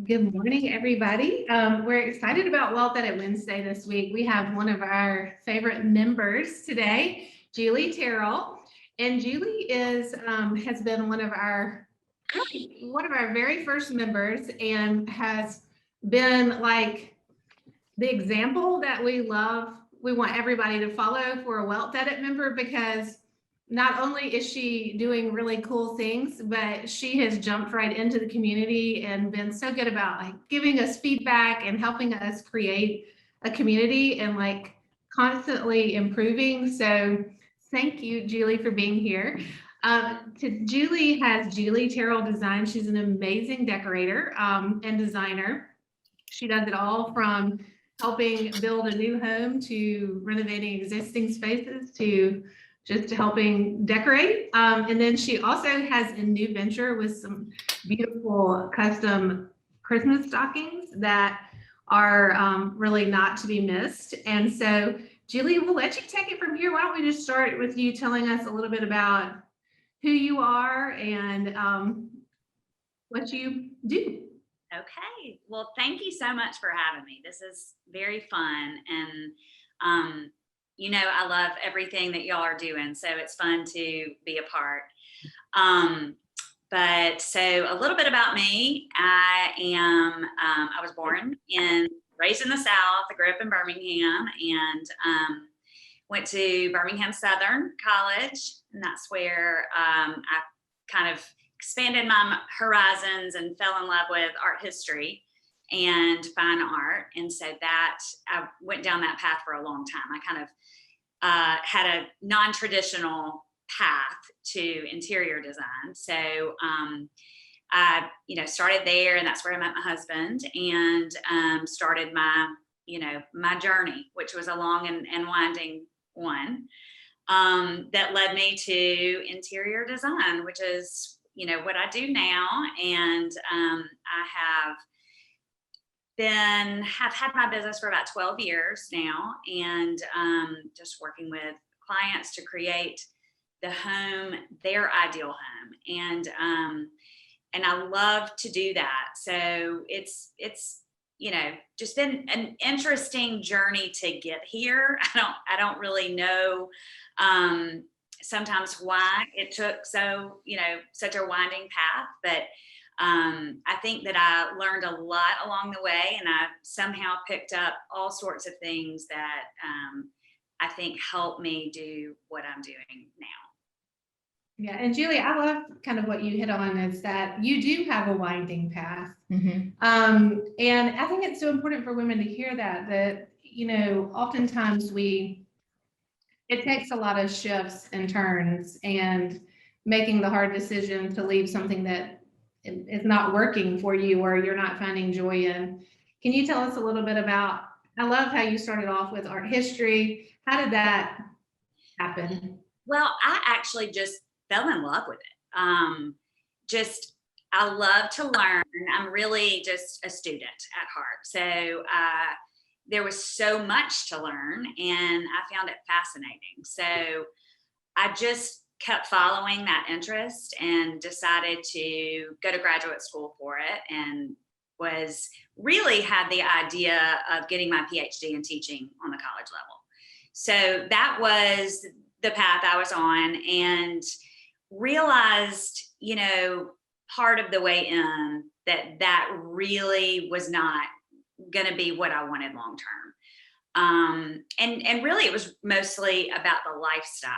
Good morning, everybody. We're excited about Wealth Edit Wednesday this week. We have one of our favorite members today, Julie Terrell. And Julie has been one of our very first members and has been like the example that we love. We want everybody to follow for a Wealth Edit member because not only is she doing really cool things, but she has jumped right into the community and been so good about like giving us feedback and helping us create a community and like constantly improving. So thank you, Julie, for being here. Julie has Julie Terrell Design. She's an amazing decorator and designer. She does it all from helping build a new home to renovating existing spaces to just helping decorate. And then she also has a new venture with some beautiful custom Christmas stockings that are really not to be missed. And so, Julie, we'll let you take it from here. Why don't we just start with you telling us a little bit about who you are and what you do. Okay. Well, thank you so much for having me. This is very fun. And, I love everything that y'all are doing. So it's fun to be a part. But so a little bit about me. I was raised in the South. I grew up in Birmingham and went to Birmingham Southern College. And that's where I kind of expanded my horizons and fell in love with art history and fine art. And so that I went down that path for a long time. I kind of had a non-traditional path to interior design. So I, started there, and that's where I met my husband and started my, my journey, which was a long and winding one that led me to interior design, which is what I do now. And I've had my business for about 12 years now, and just working with clients to create the home, their ideal home. And I love to do that. So it's just been an interesting journey to get here. I don't really know sometimes why it took such a winding path, but I think that I learned a lot along the way, and I somehow picked up all sorts of things that I think help me do what I'm doing now. Yeah, and Julie, I love kind of what you hit on is that you do have a winding path. Mm-hmm. And I think it's so important for women to hear that oftentimes it takes a lot of shifts and turns and making the hard decision to leave something that is not working for you or you're not finding joy in. Can you tell us a little bit about, I love how you started off with art history. How did that happen? Well, I actually just fell in love with it. I love to learn. I'm really just a student at heart. So there was so much to learn, and I found it fascinating. So I just kept following that interest and decided to go to graduate school for it, and had the idea of getting my PhD in teaching on the college level. So that was the path I was on, and realized, part of the way in that really was not going to be what I wanted long term. And really it was mostly about the lifestyle.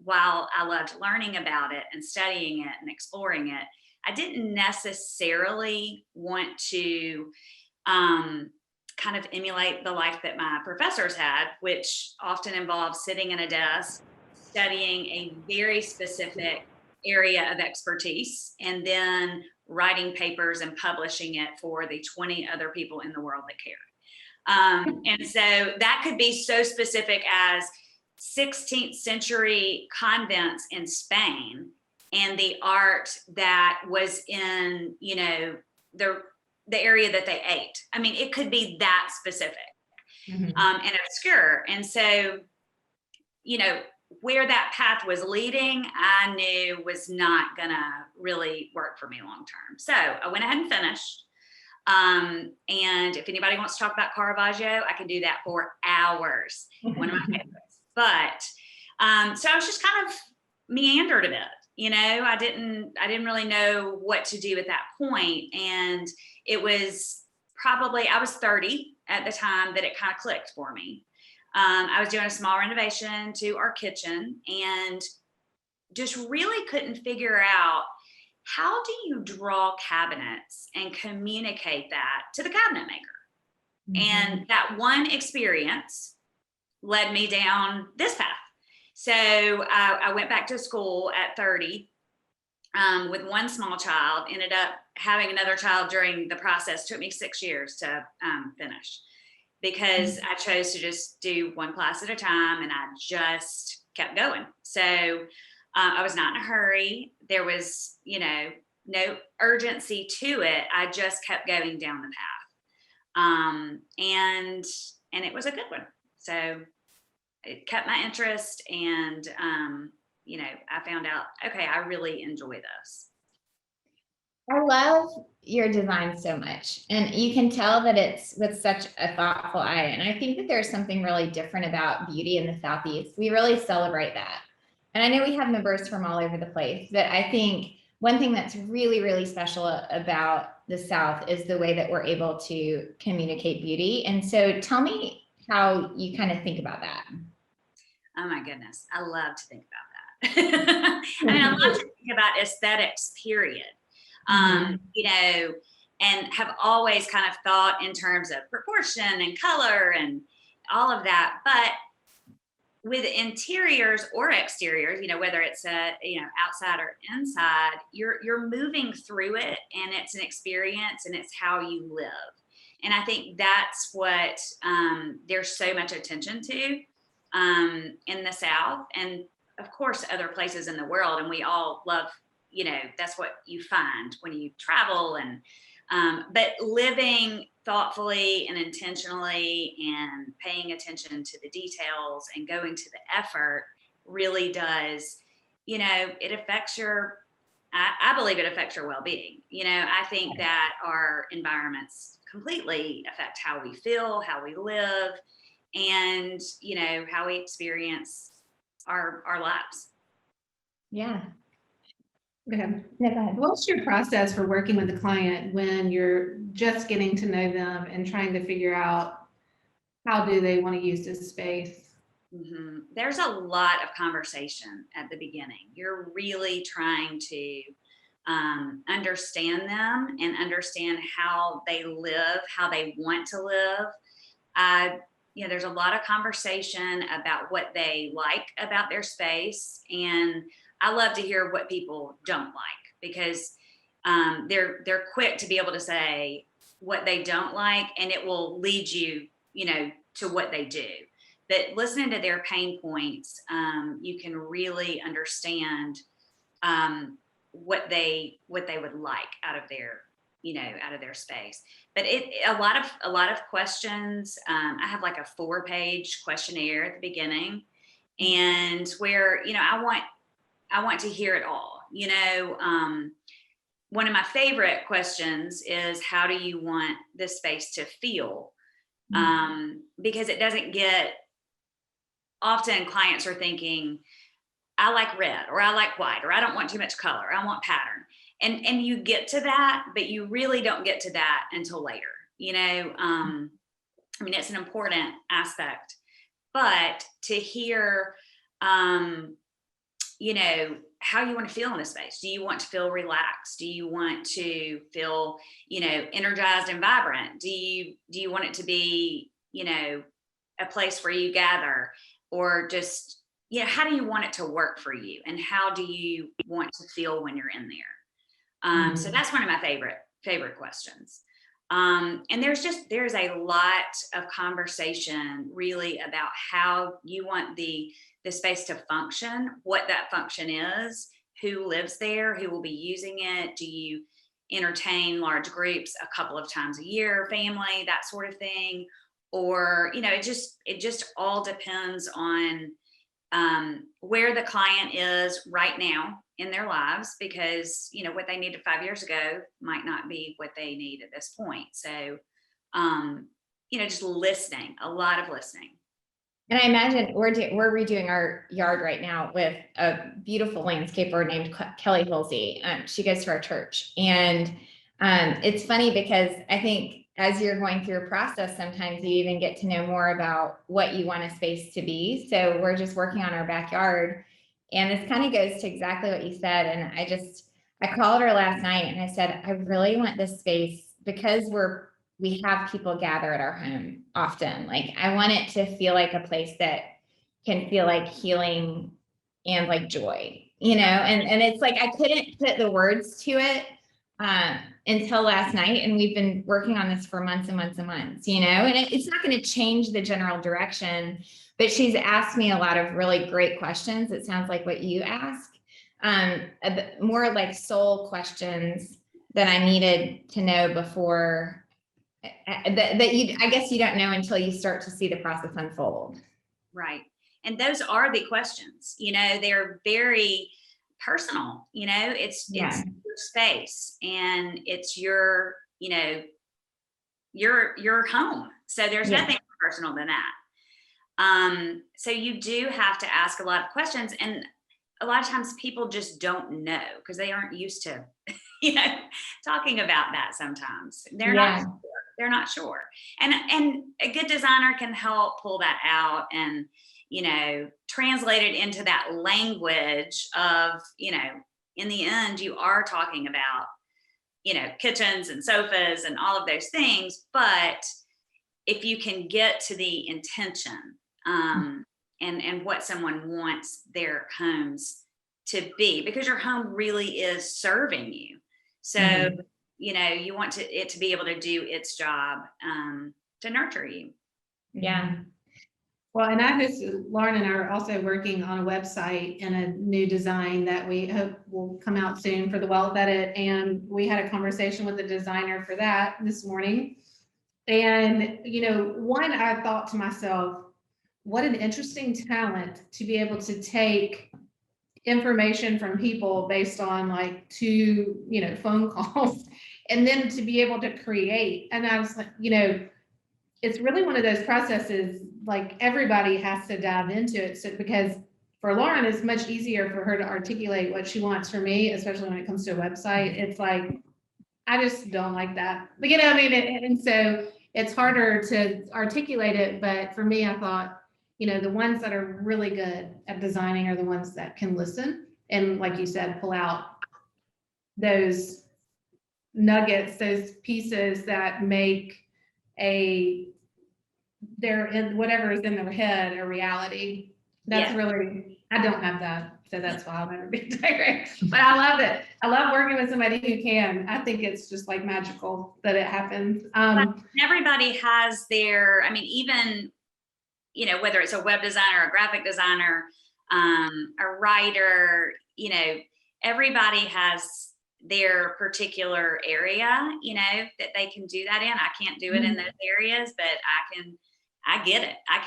While I loved learning about it and studying it and exploring it, I didn't necessarily want to kind of emulate the life that my professors had, which often involves sitting in a desk, studying a very specific area of expertise, and then writing papers and publishing it for the 20 other people in the world that cared. And so that could be so specific as 16th century convents in Spain and the art that was in, the area that they ate. I mean, it could be that specific. Mm-hmm. And obscure. And so, where that path was leading, I knew was not gonna really work for me long term. So I went ahead and finished. And if anybody wants to talk about Caravaggio, I can do that for hours. One of my favorites. But so I was just kind of meandered a bit. I didn't really know what to do at that point. And it was probably, I was 30 at the time that it kind of clicked for me. I was doing a small renovation to our kitchen and just really couldn't figure out, how do you draw cabinets and communicate that to the cabinet maker? And that one experience led me down this path. So I went back to school at 30 with one small child, ended up having another child during the process. Took me 6 years to finish, because I chose to just do one class at a time, and I just kept going. So I was not in a hurry. There was, no urgency to it. I just kept going down the path. And it was a good one. So it kept my interest, and, I found out, okay, I really enjoy this. I love your design so much, and you can tell that it's with such a thoughtful eye. And I think that there's something really different about beauty in the Southeast. We really celebrate that. And I know we have members from all over the place, but I think one thing that's really, really special about the South is the way that we're able to communicate beauty. And so tell me how you kind of think about that. Oh my goodness. I love to think about that. I love to think about aesthetics, period. And have always kind of thought in terms of proportion and color and all of that. But with interiors or exteriors, whether it's outside or inside, you're moving through it, and it's an experience, and it's how you live. And I think that's what there's so much attention to in the South, and of course other places in the world. And we all love, that's what you find when you travel. And but living thoughtfully and intentionally and paying attention to the details and going to the effort really does, it affects I believe it affects your well-being. I think that our environments completely affect how we feel, how we live, and, how we experience our lives. Yeah. Go ahead. No, go ahead. What's your process for working with a client when you're just getting to know them and trying to figure out how do they want to use this space? Mm-hmm. There's a lot of conversation at the beginning. You're really trying to understand them and understand how they live, how they want to live. There's a lot of conversation about what they like about their space. And I love to hear what people don't like, because they're quick to be able to say what they don't like, and it will lead you, to what they do. But listening to their pain points, you can really understand what they would like out of their space. But a lot of questions. I have like a 4-page questionnaire at the beginning, and where I want to hear it all. One of my favorite questions is, how do you want this space to feel? Because it doesn't get, often clients are thinking, I like red, or I like white, or I don't want too much color, I want pattern. And you get to that, but you really don't get to that until later. It's an important aspect, but to hear, how you want to feel in this space. Do you want to feel relaxed? Do you want to feel, energized and vibrant? Do you want it to be, a place where you gather, or just, how do you want it to work for you? And how do you want to feel when you're in there? So that's one of my favorite questions. And there's a lot of conversation really about how you want the space to function, what that function is, who lives there, who will be using it. Do you entertain large groups a couple of times a year, family, that sort of thing? Or, it just all depends on where the client is right now in their lives, because what they needed 5 years ago might not be what they need at this point. So just listening, a lot of listening. And I imagine we're redoing our yard right now with a beautiful landscaper named Kelly Halsey. She goes to our church, and it's funny because I think as you're going through a process, sometimes you even get to know more about what you want a space to be. So we're just working on our backyard, and this kind of goes to exactly what you said. And I called her last night and I said, I really want this space because we have people gather at our home often. Like, I want it to feel like a place that can feel like healing and like joy, and it's like, I couldn't put the words to it until last night. And we've been working on this for months and months and months, and it's not going to change the general direction, but she's asked me a lot of really great questions. It sounds like what you ask, a bit more like soul questions that I needed to know before I guess you don't know until you start to see the process unfold. Right. And those are the questions, they're very personal, it's your space, and it's your home. So there's nothing more personal than that. So you do have to ask a lot of questions, and a lot of times people just don't know because they aren't used to, talking about that. Sometimes they're not sure. And a good designer can help pull that out and, translate it into that language of, in the end, you are talking about, kitchens and sofas and all of those things. But if you can get to the intention, and what someone wants their homes to be, because your home really is serving you. So, you want it to be able to do its job, to nurture you. Yeah. Well, and Lauren and I are also working on a website and a new design that we hope will come out soon for the Wealth Edit. And we had a conversation with the designer for that this morning. And, one, I thought to myself, what an interesting talent to be able to take information from people based on like 2, phone calls, and then to be able to create. And I was like, it's really one of those processes, like everybody has to dive into it. So, because for Lauren, it's much easier for her to articulate what she wants from me, especially when it comes to a website. It's like, I just don't like that. But, and so it's harder to articulate it. But for me, I thought, the ones that are really good at designing are the ones that can listen. And like you said, pull out those nuggets, those pieces that make whatever is in their head a reality. That's really, I don't have that. So that's why I'll never be a designer. But I love it. I love working with somebody who can. I think it's just like magical that it happens. Everybody has their, even, whether it's a web designer, a graphic designer, a writer, everybody has their particular area, that they can do that in. I can't do it in those areas, but I get it. I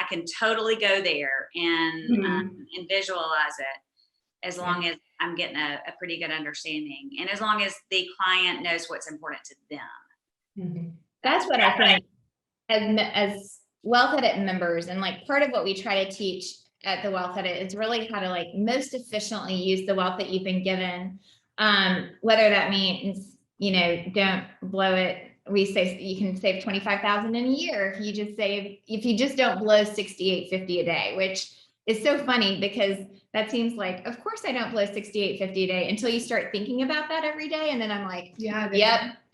can totally go there and visualize it, as long as I'm getting a pretty good understanding, and as long as the client knows what's important to them. That's what I think as Wealth Edit members, and like part of what we try to teach at the Wealth Edit is really how to like most efficiently use the wealth that you've been given. Whether that means, don't blow it. We say you can save 25,000 in a year if you just don't blow 68.50 a day, which is so funny because that seems like, of course I don't blow 68.50 a day until you start thinking about that every day. And then I'm like, yep,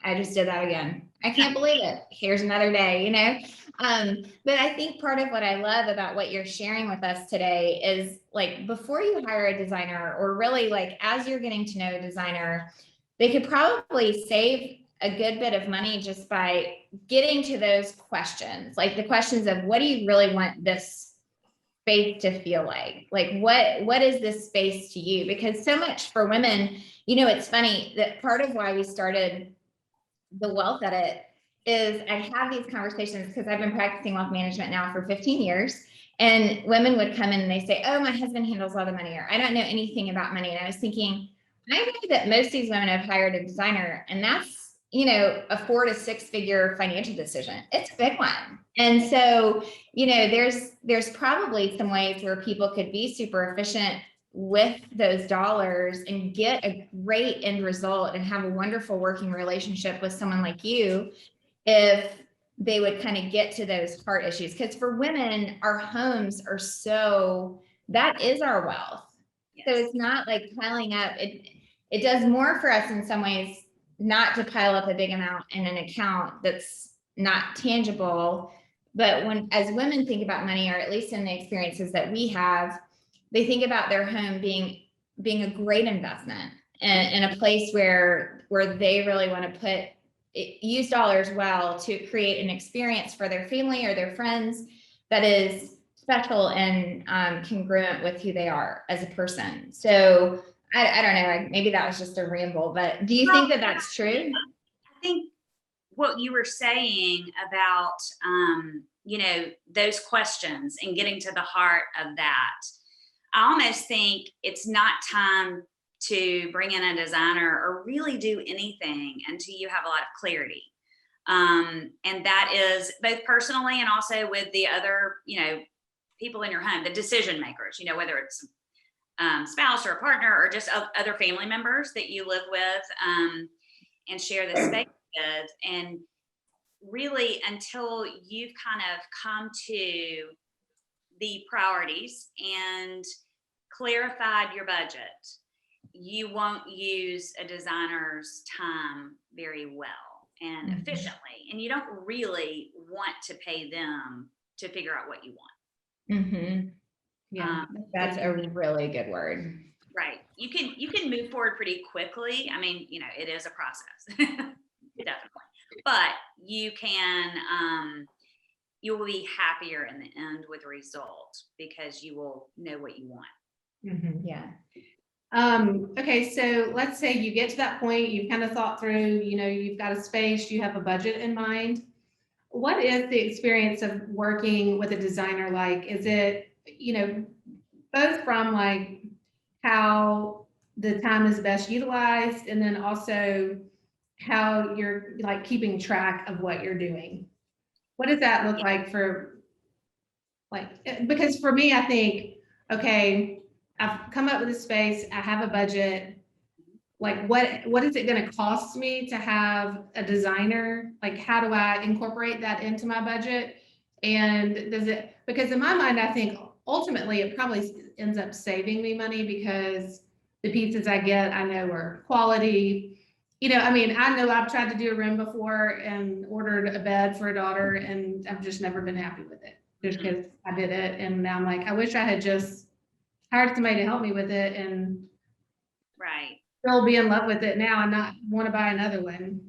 I just did that again. I can't believe it. Here's another day, But I think part of what I love about what you're sharing with us today is like, before you hire a designer, or really like as you're getting to know a designer, they could probably save a good bit of money just by getting to those questions, like the questions of what do you really want this space to feel like what is this space to you? Because so much for women, it's funny that part of why we started the Wealth Edit is I have these conversations because I've been practicing wealth management now for 15 years. And women would come in and they say, oh, my husband handles all the money, or I don't know anything about money. And I was thinking, I know that most of these women have hired a designer, and that's, a 4 to 6 figure financial decision. It's a big one. And so, there's probably some ways where people could be super efficient with those dollars and get a great end result and have a wonderful working relationship with someone like you, if they would kind of get to those heart issues. Because for women, our homes are that is our wealth. Yes. So it's not like piling up. It does more for us in some ways not to pile up a big amount in an account that's not tangible. But as women think about money, or at least in the experiences that we have, they think about their home being a great investment, and a place where they really want to use dollars well to create an experience for their family or their friends that is special and congruent with who they are as a person. So I don't know, maybe that was just a ramble, but do you think that that's true? I think what you were saying about, those questions and getting to the heart of that, I almost think it's not time to bring in a designer or really do anything until you have a lot of clarity. And that is both personally and also with the other, people in your home, the decision makers, whether it's spouse or a partner or just other family members that you live with and share the space with. And really, until you've kind of come to the priorities and clarified your budget, you won't use a designer's time very well and efficiently. And you don't really want to pay them to figure out what you want. Mm-hmm. Yeah, that's a really good word. Right. You can move forward pretty quickly. I mean, it is a process, definitely. But you will be happier in the end with the result because you will know what you want. Mm-hmm. Yeah. Okay, so let's say you get to that point, you've kind of thought through, you've got a space, you have a budget in mind. What is the experience of working with a designer like? Is it, both from like how the time is best utilized, and then also how you're like keeping track of what you're doing? What does that look like because for me, I think, okay, I've come up with a space, I have a budget. Like what is it going to cost me to have a designer? Like, how do I incorporate that into my budget? And because in my mind, I think ultimately it probably ends up saving me money, because the pieces I get, I know are quality. I know I've tried to do a room before and ordered a bed for a daughter, and I've just never been happy with it, just because I did it. And now I'm like, I wish I had just hired somebody to help me with it and right. still be in love with it now and not want to buy another one.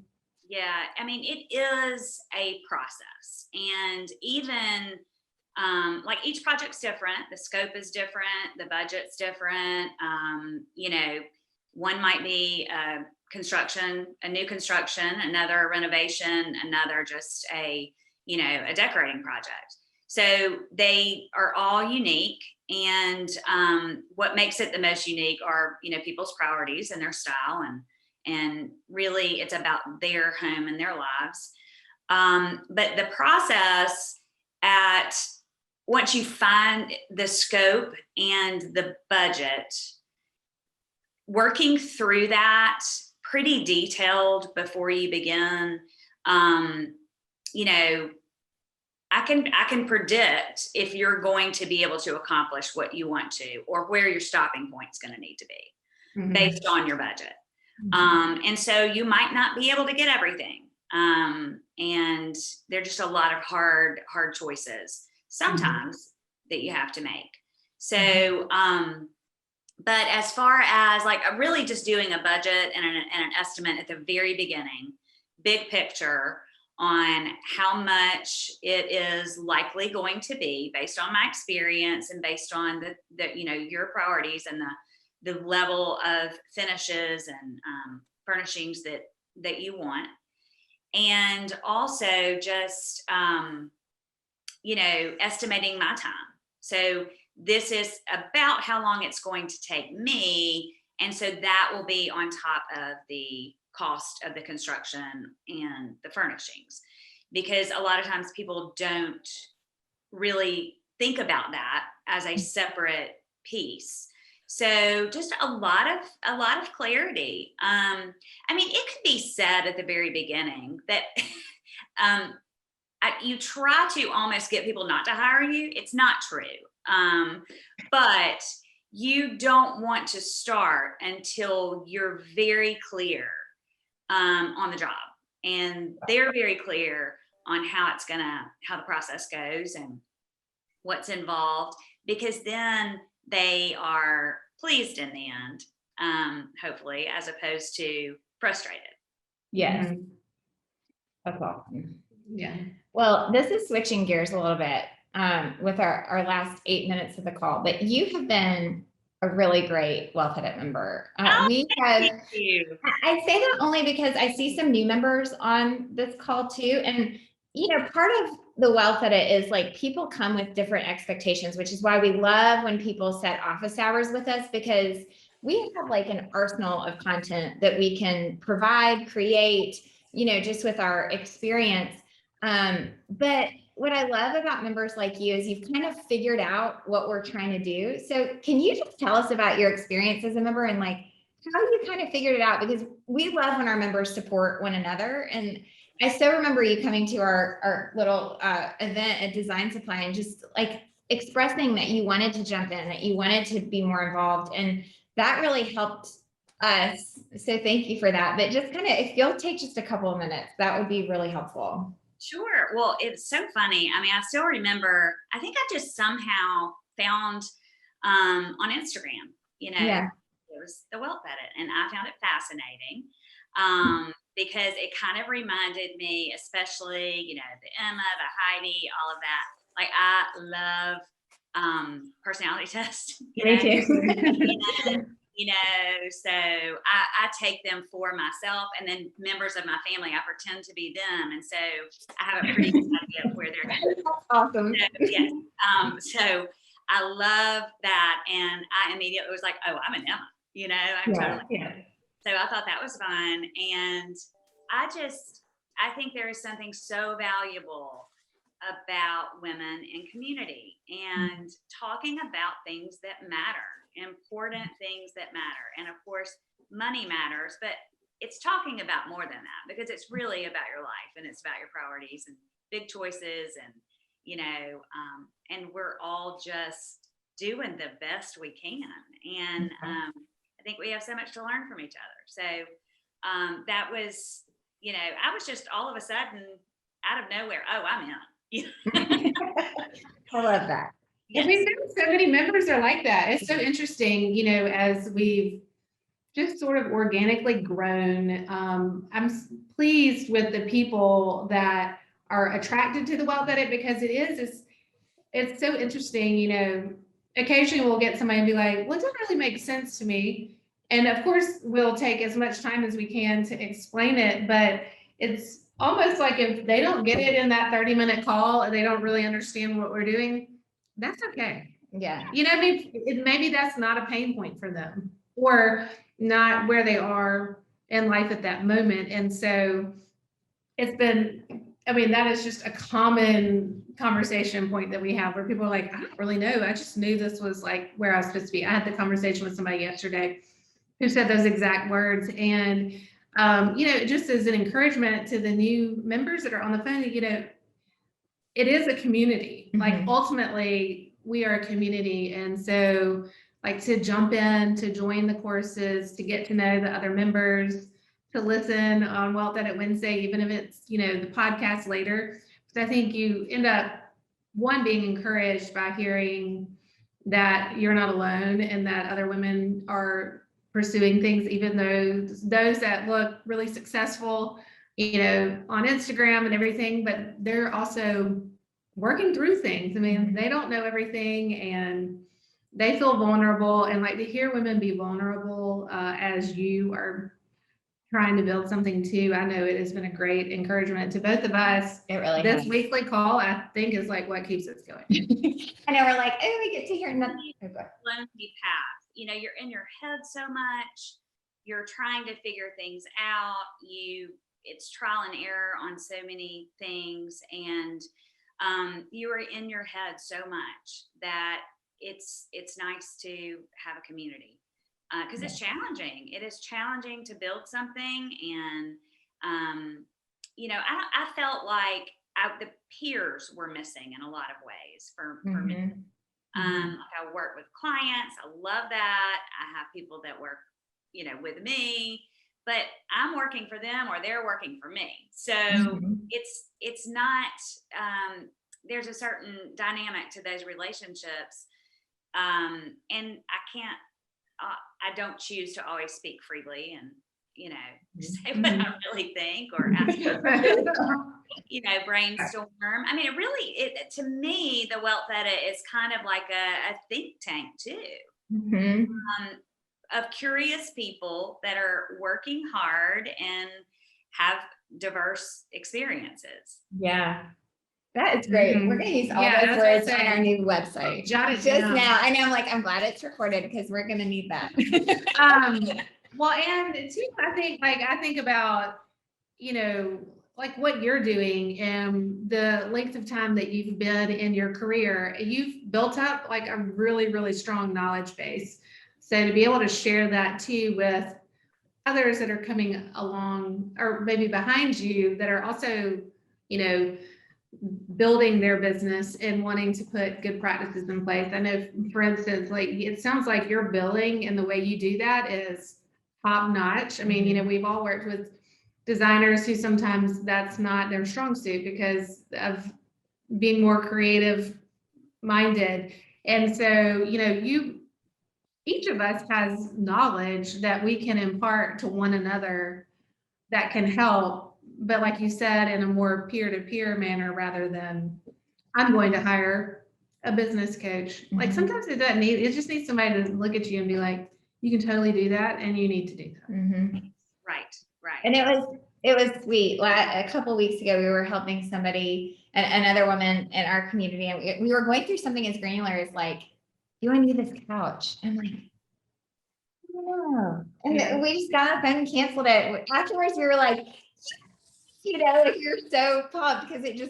Yeah, I mean, it is a process, and even like each project's different, the scope is different, the budget's different. One might be a new construction, another renovation, another just a decorating project. So they are all unique. And what makes it the most unique are, people's priorities and their style. And really it's about their home and their lives. But the process once you find the scope and the budget, working through that pretty detailed before you begin, I can predict if you're going to be able to accomplish what you want to, or where your stopping point is going to need to be based on your budget. And so you might not be able to get everything. And there are just a lot of hard choices sometimes that you have to make. So, but as far as like really just doing a budget and an estimate at the very beginning, big picture on how much it is likely going to be based on my experience and based on your priorities and the level of finishes and furnishings that you want. And also just, estimating my time So this is about how long it's going to take me. And so that will be on top of the cost of the construction and the furnishings. Because a lot of times people don't really think about that as a separate piece. So just a lot of clarity. I mean, it could be said at the very beginning that you try to almost get people not to hire you. It's not true. But you don't want to start until you're very clear on the job, and they're very clear on how the process goes and what's involved, because then they are pleased in the end, hopefully, as opposed to frustrated. Yes. That's awesome. Yeah. Well, this is switching gears a little bit with our last 8 minutes of the call, but you have been a really great Wealth Edit member. We have, Thank you. I say that only because I see some new members on this call too. And, part of the Wealth Edit is like people come with different expectations, which is why we love when people set office hours with us, because we have like an arsenal of content that we can provide, create, just with our experience. But what I love about members like you is you've kind of figured out what we're trying to do. So can you just tell us about your experience as a member and like how you kind of figured it out? Because we love when our members support one another. And I still remember you coming to our little event at Design Supply and just like expressing that you wanted to jump in, that you wanted to be more involved. And that really helped us. So thank you for that. But just kind of, if you'll take just a couple of minutes, that would be really helpful. Sure. Well, it's so funny. I mean, I still remember, I think I just somehow found on Instagram, Yeah. it was the Wealth Edit, and I found it fascinating because it kind of reminded me, especially, the Emma, the Heidi, all of that. Like, I love personality tests. Me too. So I take them for myself, and then members of my family, I pretend to be them. And so I have a pretty good idea of where they're going. That's awesome. So, yes. So I love that. And I immediately was like, oh, I'm an Emma, I'm totally. Yeah. So I thought that was fun. And I think there is something so valuable about women in community and talking about things that matter, important things that matter. And of course, money matters, but it's talking about more than that, because it's really about your life and it's about your priorities and big choices. And, and we're all just doing the best we can. And I think we have so much to learn from each other. So that was, I was just all of a sudden out of nowhere, oh, I'm in. I love that. Yes. And we've found so many members are like that. It's so interesting, as we've just sort of organically grown. I'm pleased with the people that are attracted to the Wealth Edit, because it's so interesting. Occasionally we'll get somebody and be like, well, it doesn't really make sense to me. And of course, we'll take as much time as we can to explain it, but it's almost like if they don't get it in that 30-minute call and they don't really understand what we're doing, that's okay. Yeah. Maybe that's not a pain point for them, or not where they are in life at that moment. And so that is just a common conversation point that we have, where people are like, I don't really know. I just knew this was like where I was supposed to be. I had the conversation with somebody yesterday who said those exact words. And just as an encouragement to the new members that are on the phone, it is a community. Mm-hmm. Like, ultimately, we are a community. And so, like, to jump in, to join the courses, to get to know the other members, to listen on Wealth Edit Wednesday, even if it's, the podcast later. Because I think you end up, one, being encouraged by hearing that you're not alone and that other women are pursuing things, even though those that look really successful, on Instagram and everything, but they're also working through things. I mean, they don't know everything and they feel vulnerable, and like to hear women be vulnerable as you are trying to build something too. I know it has been a great encouragement to both of us. It really This has. weekly call, I think, is like what keeps us going. I know we're like, oh, we get to hear nothing. Lonely path. You know, you're in your head so much. You're trying to figure things out. It's trial and error on so many things, and you are in your head so much that it's nice to have a community because it's challenging. It is challenging to build something, and you know, I felt like the peers were missing in a lot of ways for me. I work with clients. I love that. I have people that work, you know, with me, but I'm working for them or they're working for me. So it's not, there's a certain dynamic to those relationships. And I don't choose to always speak freely and, you know, say what I really think or ask you know, brainstorm. I mean, to me, the Wealth Edit is kind of like a think tank too, of curious people that are working hard and have diverse experiences. Yeah. That is great. We're going to use all those words on our new website. Jot it Just down. now. I know, I'm like, I'm glad it's recorded because we're going to need that. Well, and too, I think about, you know, like what you're doing and the length of time that you've been in your career. You've built up like a really, really strong knowledge base. So to be able to share that too with others that are coming along or maybe behind you that are also, you know, building their business and wanting to put good practices in place. I know, for instance, like it sounds like your billing and the way you do that is top notch. I mean, you know, we've all worked with designers who sometimes that's not their strong suit because of being more creative minded. And so, you know, each of us has knowledge that we can impart to one another that can help. But like you said, in a more peer-to-peer manner rather than I'm going to hire a business coach. Like sometimes it just needs somebody to look at you and be like, you can totally do that and you need to do that. Right. And it was sweet. A couple of weeks ago, we were helping somebody, another woman in our community, and we were going through something as granular as like, you want to do this couch? I'm like, no. And we just got up and canceled it. Afterwards, we were like, you know, like you're so pumped because it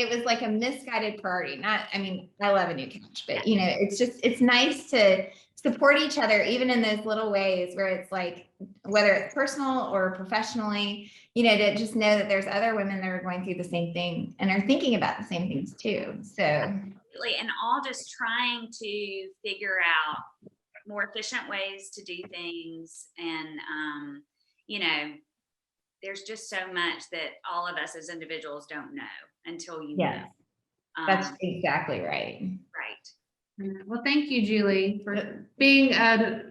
was like a misguided priority. I mean, I love a new couch, but you know, it's nice to support each other, even in those little ways where it's like, whether it's personal or professionally, you know, to just know that there's other women that are going through the same thing and are thinking about the same things too. So, absolutely. And all just trying to figure out more efficient ways to do things. And, you know, there's just so much that all of us as individuals don't know until you know. That's exactly right. Right. Well, thank you, Julie, for being a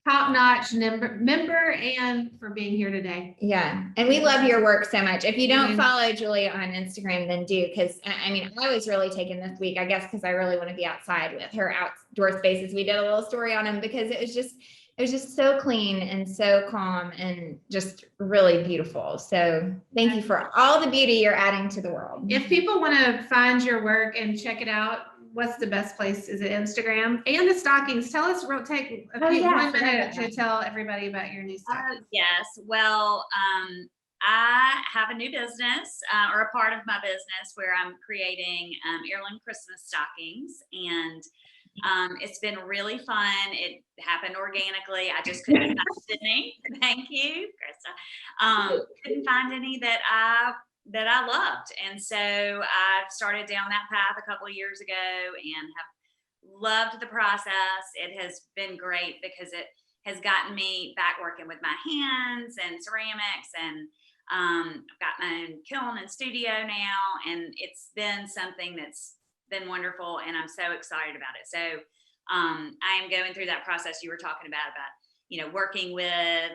top-notch member and for being here today. Yeah. And we love your work so much. If you don't follow Julie on Instagram, then do. Because I mean, I was really taken this week, I guess, because I really want to be outside with her outdoor spaces. We did a little story on them because it was just so clean and so calm and just really beautiful. So thank you for all the beauty you're adding to the world. If people want to find your work and check it out, what's the best place? Is it Instagram? And the stockings. Tell us, we'll take a few 1 minute to tell everybody about your new stockings. Yes. Well, I have a new business or a part of my business where I'm creating heirloom Christmas stockings, and it's been really fun. It happened organically. I just couldn't find any. Thank you, Krista. Couldn't find any that I loved. And so I started down that path a couple of years ago and have loved the process. It has been great because it has gotten me back working with my hands and ceramics, and I've got my own kiln and studio now, and it's been something that's been wonderful, and I'm so excited about it. So I am going through that process you were talking about, you know, working with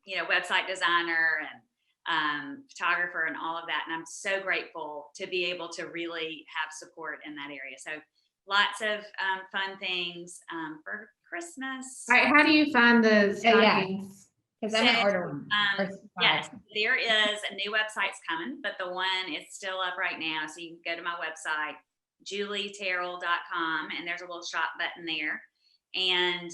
you know, website designer and photographer and all of that. And I'm so grateful to be able to really have support in that area. So lots of fun things for Christmas. All right, how do you find the stockings? Because I might So, order one. Or Yes, five. there is a new website's coming, but the one is still up right now. So you can go to my website, julieterrell.com, and there's a little shop button there. And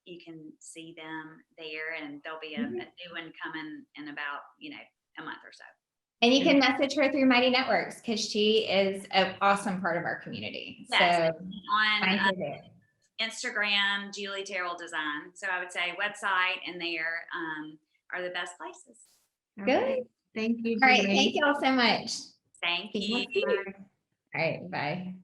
you can see them there, and there'll be a new one coming in about, a month or so. And you can message her through Mighty Networks because she is an awesome part of our community. Yes, So on find her there. Instagram, Julie Terrell Design. So I would say website and there are the best places. Good. Thank you, All right. Julie. Thank you all so much. Thank See you. you. All right. Bye.